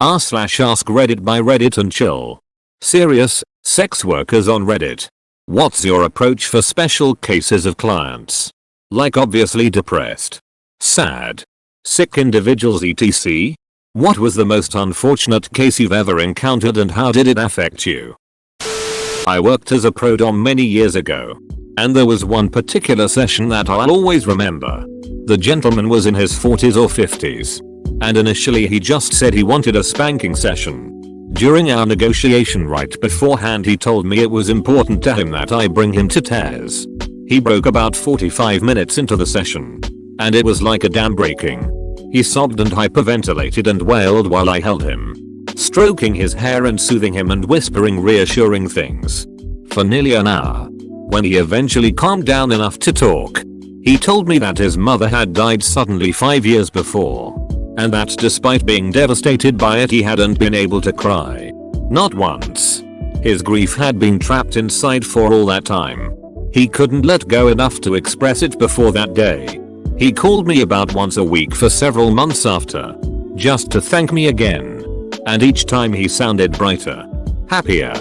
r/Askreddit by Reddit and chill. Serious, sex workers on Reddit. What's your approach for special cases of clients? Like obviously depressed, sad, sick individuals etc. What was the most unfortunate case you've ever encountered and how did it affect you? I worked as a pro dom many years ago. And there was one particular session that I'll always remember. The gentleman was in his 40s or 50s. And initially he just said he wanted a spanking session. During our negotiation right beforehand he told me it was important to him that I bring him to tears. He broke about 45 minutes into the session. And it was like a dam breaking. He sobbed and hyperventilated and wailed while I held him, stroking his hair and soothing him and whispering reassuring things. For nearly an hour. When he eventually calmed down enough to talk, he told me that his mother had died suddenly 5 years before. And that despite being devastated by it he hadn't been able to cry. Not once. His grief had been trapped inside for all that time. He couldn't let go enough to express it before that day. He called me about once a week for several months after. Just to thank me again. And each time he sounded brighter. Happier.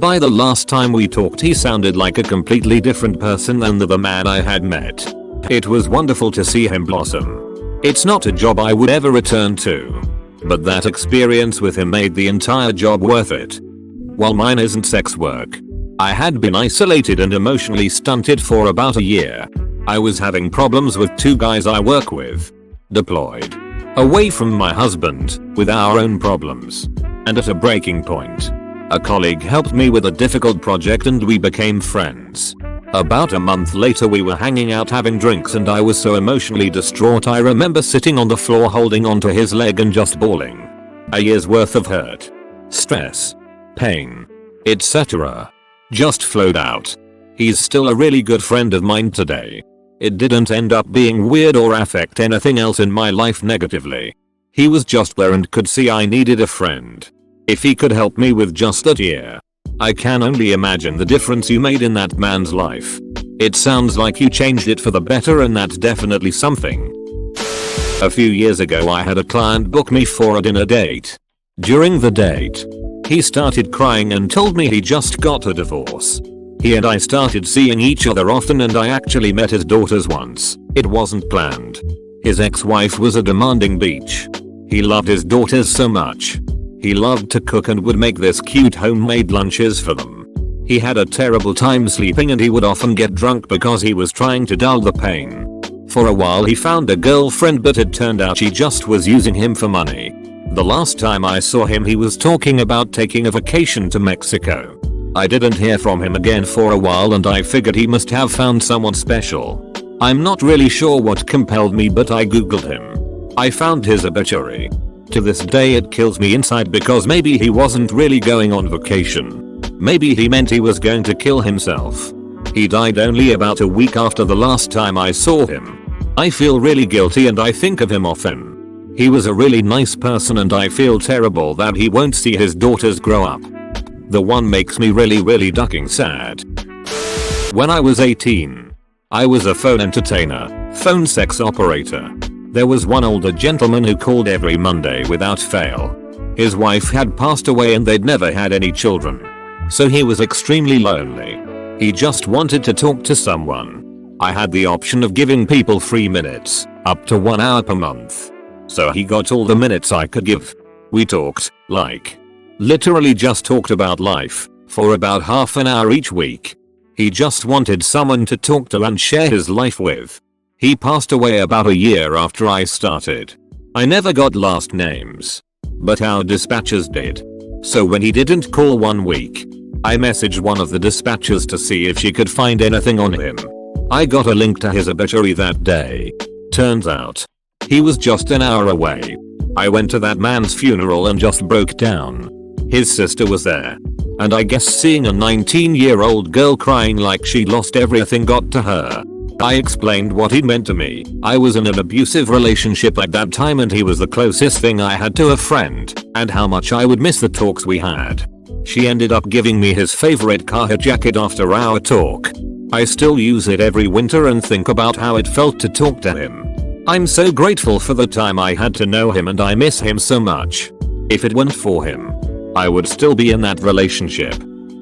By the last time we talked he sounded like a completely different person than the man I had met. It was wonderful to see him blossom. It's not a job I would ever return to. But that experience with him made the entire job worth it. While mine isn't sex work. I had been isolated and emotionally stunted for about a year. I was having problems with 2 guys I work with. Deployed. Away from my husband, with our own problems. And at a breaking point. A colleague helped me with a difficult project and we became friends. About a month later we were hanging out having drinks and I was so emotionally distraught I remember sitting on the floor holding onto his leg and just bawling. A year's worth of hurt, stress, pain, etc. just flowed out. He's still a really good friend of mine today. It didn't end up being weird or affect anything else in my life negatively. He was just there and could see I needed a friend. If he could help me with just that year. I can only imagine the difference you made in that man's life. It sounds like you changed it for the better and that's definitely something. A few years ago I had a client book me for a dinner date. During the date, he started crying and told me he just got a divorce. He and I started seeing each other often and I actually met his daughters once. It wasn't planned. His ex-wife was a demanding bitch. He loved his daughters so much. He loved to cook and would make this cute homemade lunches for them. He had a terrible time sleeping and he would often get drunk because he was trying to dull the pain. For a while he found a girlfriend but it turned out she just was using him for money. The last time I saw him he was talking about taking a vacation to Mexico. I didn't hear from him again for a while and I figured he must have found someone special. I'm not really sure what compelled me but I googled him. I found his obituary. To this day it kills me inside because maybe he wasn't really going on vacation. Maybe he meant he was going to kill himself. He died only about a week after the last time I saw him. I feel really guilty and I think of him often. He was a really nice person and I feel terrible that he won't see his daughters grow up. The one makes me really ducking sad. When I was 18, I was a phone entertainer, phone sex operator. There was one older gentleman who called every Monday without fail. His wife had passed away and they'd never had any children. So he was extremely lonely. He just wanted to talk to someone. I had the option of giving people free minutes, up to 1 hour per month. So he got all the minutes I could give. We talked, literally just talked about life, for about half an hour each week. He just wanted someone to talk to and share his life with. He passed away about a year after I started. I never got last names. But our dispatchers did. So when he didn't call 1 week, I messaged one of the dispatchers to see if she could find anything on him. I got a link to his obituary that day. Turns out, he was just an hour away. I went to that man's funeral and just broke down. His sister was there. And I guess seeing a 19-year-old girl crying like she lost everything got to her. I explained what he meant to me. I was in an abusive relationship at that time and he was the closest thing I had to a friend, and how much I would miss the talks we had. She ended up giving me his favorite Carhartt jacket after our talk. I still use it every winter and think about how it felt to talk to him. I'm so grateful for the time I had to know him and I miss him so much. If it weren't for him, I would still be in that relationship.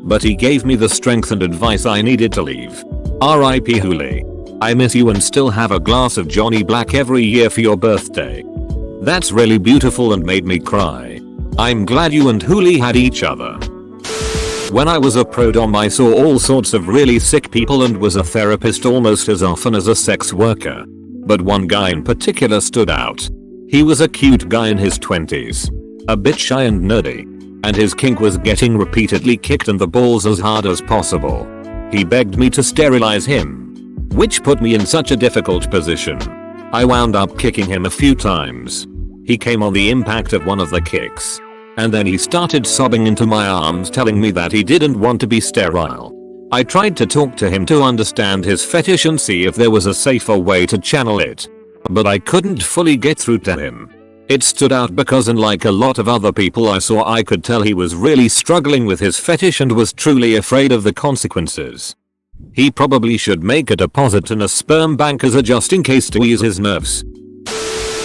But he gave me the strength and advice I needed to leave. R.I.P. Hooli. I miss you and still have a glass of Johnny Black every year for your birthday. That's really beautiful and made me cry. I'm glad you and Hooli had each other. When I was a pro dom I saw all sorts of really sick people and was a therapist almost as often as a sex worker. But one guy in particular stood out. He was a cute guy in his 20s. A bit shy and nerdy. And his kink was getting repeatedly kicked in the balls as hard as possible. He begged me to sterilize him. Which put me in such a difficult position. I wound up kicking him a few times. He came on the impact of one of the kicks. And then he started sobbing into my arms telling me that he didn't want to be sterile. I tried to talk to him to understand his fetish and see if there was a safer way to channel it. But I couldn't fully get through to him. It stood out because unlike a lot of other people I saw, I could tell he was really struggling with his fetish and was truly afraid of the consequences. He probably should make a deposit in a sperm bank as a just in case to ease his nerves.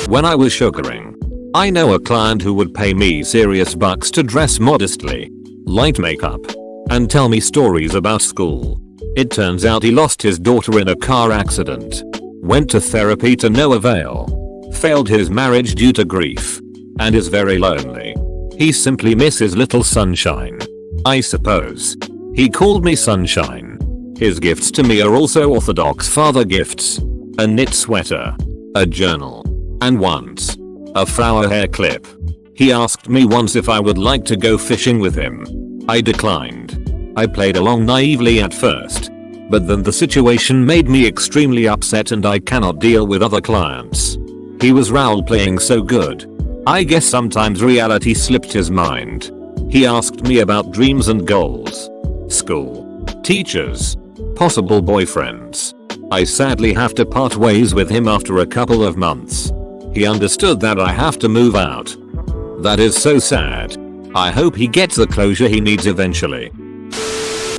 When I was sugaring, I know a client who would pay me serious bucks to dress modestly, light makeup, and tell me stories about school. It turns out he lost his daughter in a car accident, went to therapy to no avail, failed his marriage due to grief, and is very lonely. He simply misses little sunshine. I suppose. He called me sunshine. His gifts to me are also orthodox father gifts. A knit sweater, a journal, and once, a flower hair clip. He asked me once if I would like to go fishing with him. I declined. I played along naively at first. But then the situation made me extremely upset and I cannot deal with other clients. He was role playing so good. I guess sometimes reality slipped his mind. He asked me about dreams and goals. School. Teachers. Possible boyfriends. I sadly have to part ways with him after a couple of months. He understood that I have to move out. That is so sad. I hope he gets the closure he needs eventually.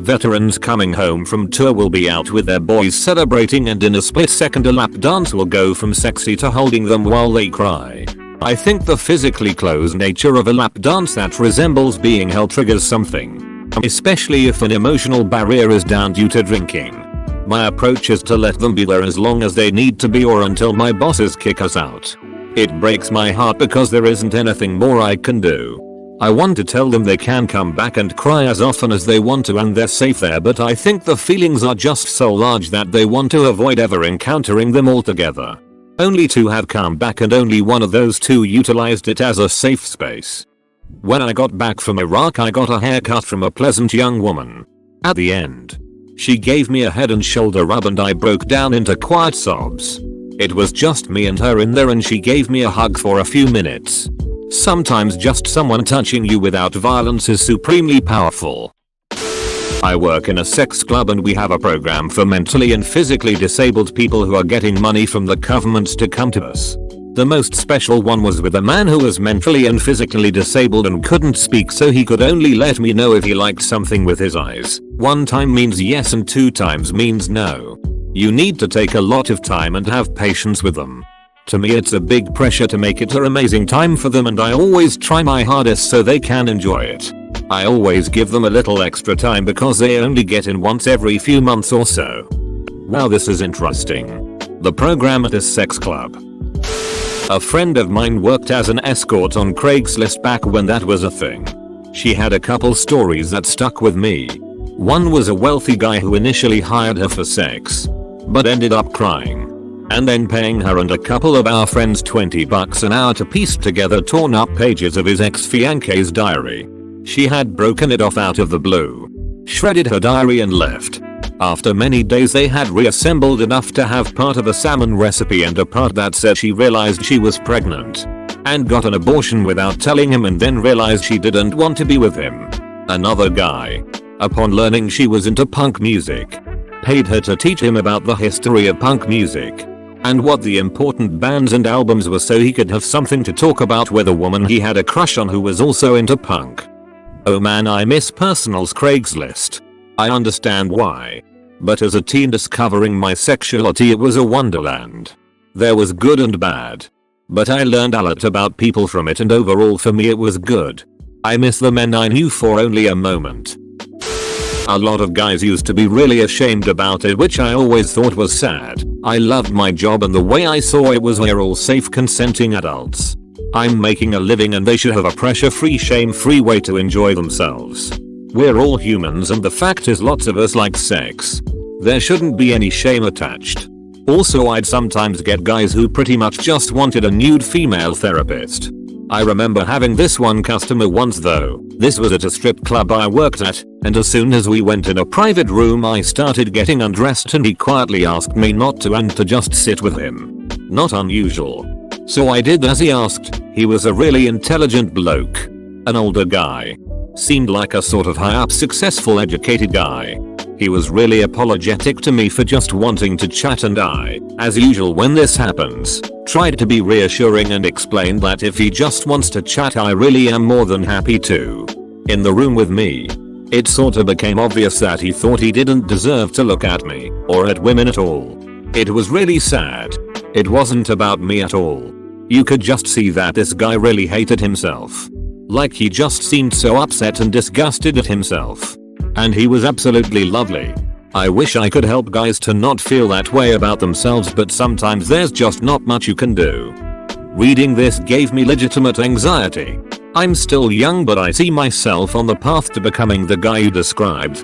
Veterans coming home from tour will be out with their boys celebrating and in a split second a lap dance will go from sexy to holding them while they cry. I think the physically close nature of a lap dance that resembles being held triggers something. Especially if an emotional barrier is down due to drinking. My approach is to let them be there as long as they need to be or until my bosses kick us out. It breaks my heart because there isn't anything more I can do. I want to tell them they can come back and cry as often as they want to and they're safe there, but I think the feelings are just so large that they want to avoid ever encountering them altogether. Only two have come back and only one of those two utilized it as a safe space. When I got back from Iraq I got a haircut from a pleasant young woman. At the end, she gave me a head and shoulder rub and I broke down into quiet sobs. It was just me and her in there and she gave me a hug for a few minutes. Sometimes just someone touching you without violence is supremely powerful. I work in a sex club and we have a program for mentally and physically disabled people who are getting money from the government to come to us. The most special one was with a man who was mentally and physically disabled and couldn't speak, so he could only let me know if he liked something with his eyes. 1 time means yes and 2 times means no. You need to take a lot of time and have patience with them. To me it's a big pressure to make it an amazing time for them and I always try my hardest so they can enjoy it. I always give them a little extra time because they only get in once every few months or so. Wow, this is interesting. The program at a sex club. A friend of mine worked as an escort on Craigslist back when that was a thing. She had a couple stories that stuck with me. One was a wealthy guy who initially hired her for sex, but ended up crying, and then paying her and a couple of our friends $20 an hour to piece together torn up pages of his ex-fiance's diary. She had broken it off out of the blue, shredded her diary and left. After many days they had reassembled enough to have part of a salmon recipe and a part that said she realized she was pregnant and got an abortion without telling him and then realized she didn't want to be with him. Another guy, upon learning she was into punk music, paid her to teach him about the history of punk music and what the important bands and albums were so he could have something to talk about with a woman he had a crush on who was also into punk. Oh man, I miss personals Craigslist. I understand why. But as a teen discovering my sexuality it was a wonderland. There was good and bad. But I learned a lot about people from it, and overall for me it was good. I miss the men I knew for only a moment. A lot of guys used to be really ashamed about it, which I always thought was sad. I loved my job, and the way I saw it was we're all safe, consenting adults. I'm making a living and they should have a pressure-free, shame-free way to enjoy themselves. We're all humans, and the fact is lots of us like sex. There shouldn't be any shame attached. Also, I'd sometimes get guys who pretty much just wanted a nude female therapist. I remember having this one customer once though. This was at a strip club I worked at, and as soon as we went in a private room I started getting undressed and he quietly asked me not to and to just sit with him. Not unusual. So I did as he asked. He was a really intelligent bloke. An older guy. Seemed like a sort of high up, successful, educated guy. He was really apologetic to me for just wanting to chat, and I, as usual when this happens, tried to be reassuring and explained that if he just wants to chat I really am more than happy to. In the room with me, it sorta became obvious that he thought he didn't deserve to look at me, or at women at all. It was really sad. It wasn't about me at all. You could just see that this guy really hated himself. Like he just seemed so upset and disgusted at himself. And he was absolutely lovely. I wish I could help guys to not feel that way about themselves, but sometimes there's just not much you can do. Reading this gave me legitimate anxiety. I'm still young, but I see myself on the path to becoming the guy you described.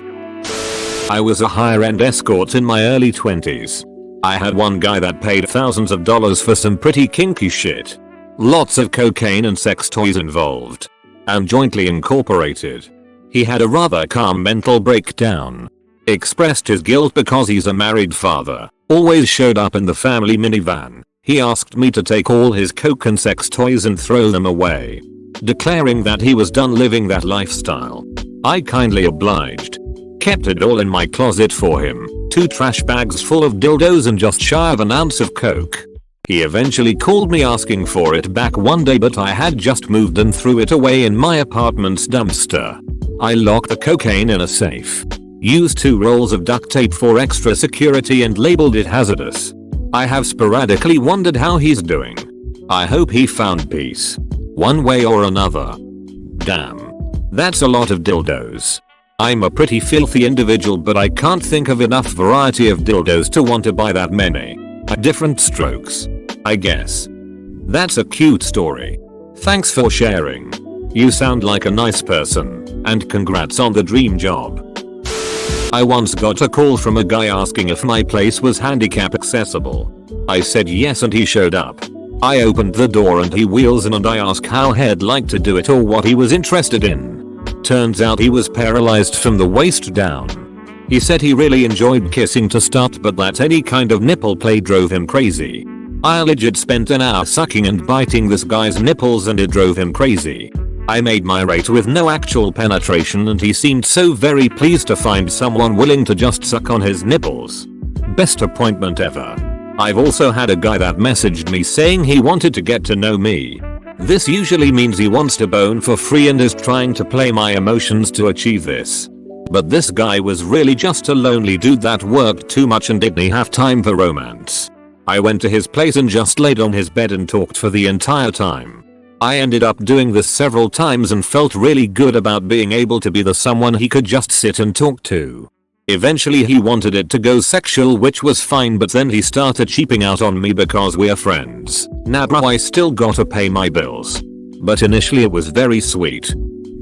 I was a higher end escort in my early 20s. I had one guy that paid thousands of dollars for some pretty kinky shit. Lots of cocaine and sex toys involved. And jointly incorporated. He had a rather calm mental breakdown. Expressed his guilt because he's a married father. Always showed up in the family minivan. He asked me to take all his coke and sex toys and throw them away. Declaring that he was done living that lifestyle. I kindly obliged. Kept it all in my closet for him. 2 trash bags full of dildos and just shy of an ounce of coke. He eventually called me asking for it back one day, but I had just moved and threw it away in my apartment's dumpster. I locked the cocaine in a safe. Used 2 rolls of duct tape for extra security and labeled it hazardous. I have sporadically wondered how he's doing. I hope he found peace. One way or another. Damn. That's a lot of dildos. I'm a pretty filthy individual, but I can't think of enough variety of dildos to want to buy that many. Different strokes, I guess. That's a cute story. Thanks for sharing. You sound like a nice person, and congrats on the dream job. I once got a call from a guy asking if my place was handicap accessible. I said yes and he showed up. I opened the door and he wheels in and I asked how he'd like to do it or what he was interested in. Turns out he was paralyzed from the waist down. He said he really enjoyed kissing to start, but that any kind of nipple play drove him crazy. I legit spent an hour sucking and biting this guy's nipples and it drove him crazy. I made my rate with no actual penetration and he seemed so very pleased to find someone willing to just suck on his nipples. Best appointment ever. I've also had a guy that messaged me saying he wanted to get to know me. This usually means he wants to bone for free and is trying to play my emotions to achieve this. But this guy was really just a lonely dude that worked too much and didn't have time for romance. I went to his place and just laid on his bed and talked for the entire time. I ended up doing this several times and felt really good about being able to be the someone he could just sit and talk to. Eventually he wanted it to go sexual, which was fine, but then he started cheaping out on me because we're friends. Now bro, I still gotta pay my bills. But initially it was very sweet.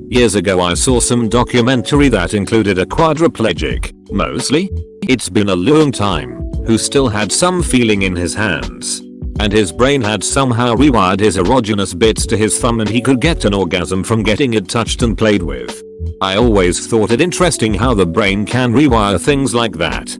Years ago I saw some documentary that included a quadriplegic, mostly? It's been a long time, who still had some feeling in his hands. And his brain had somehow rewired his erogenous bits to his thumb and he could get an orgasm from getting it touched and played with. I always thought it interesting how the brain can rewire things like that.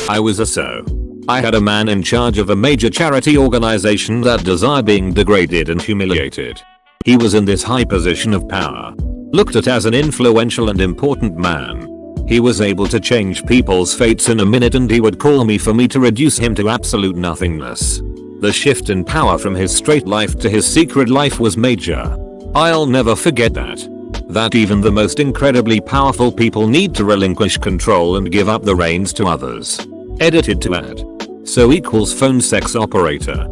I was a so. I had a man in charge of a major charity organization that desired being degraded and humiliated. He was in this high position of power. Looked at as an influential and important man. He was able to change people's fates in a minute and he would call me for me to reduce him to absolute nothingness. The shift in power from his straight life to his secret life was major. I'll never forget that. That even the most incredibly powerful people need to relinquish control and give up the reins to others. Edited to add. So equals phone sex operator.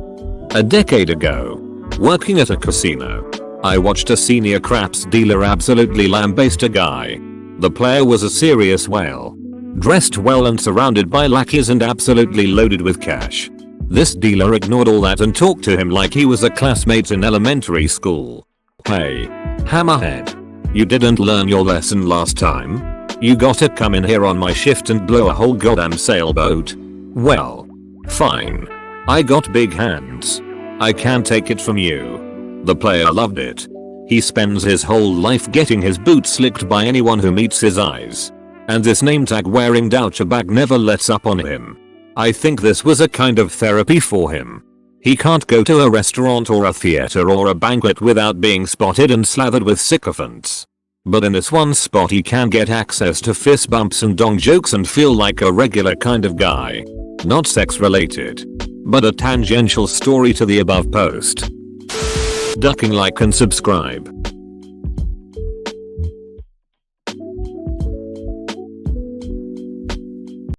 A decade ago, working at a casino, I watched a senior craps dealer absolutely lambaste a guy. The player was a serious whale. Dressed well and surrounded by lackeys and absolutely loaded with cash. This dealer ignored all that and talked to him like he was a classmate in elementary school. "Hey, hammerhead. You didn't learn your lesson last time? You gotta come in here on my shift and blow a whole goddamn sailboat? Well, fine. I got big hands. I can take it from you." The player loved it. He spends his whole life getting his boots licked by anyone who meets his eyes. And this name tag wearing douchebag never lets up on him. I think this was a kind of therapy for him. He can't go to a restaurant or a theater or a banquet without being spotted and slathered with sycophants. But in this one spot he can get access to fist bumps and dong jokes and feel like a regular kind of guy. Not sex related, but a tangential story to the above post. Ducking like and subscribe.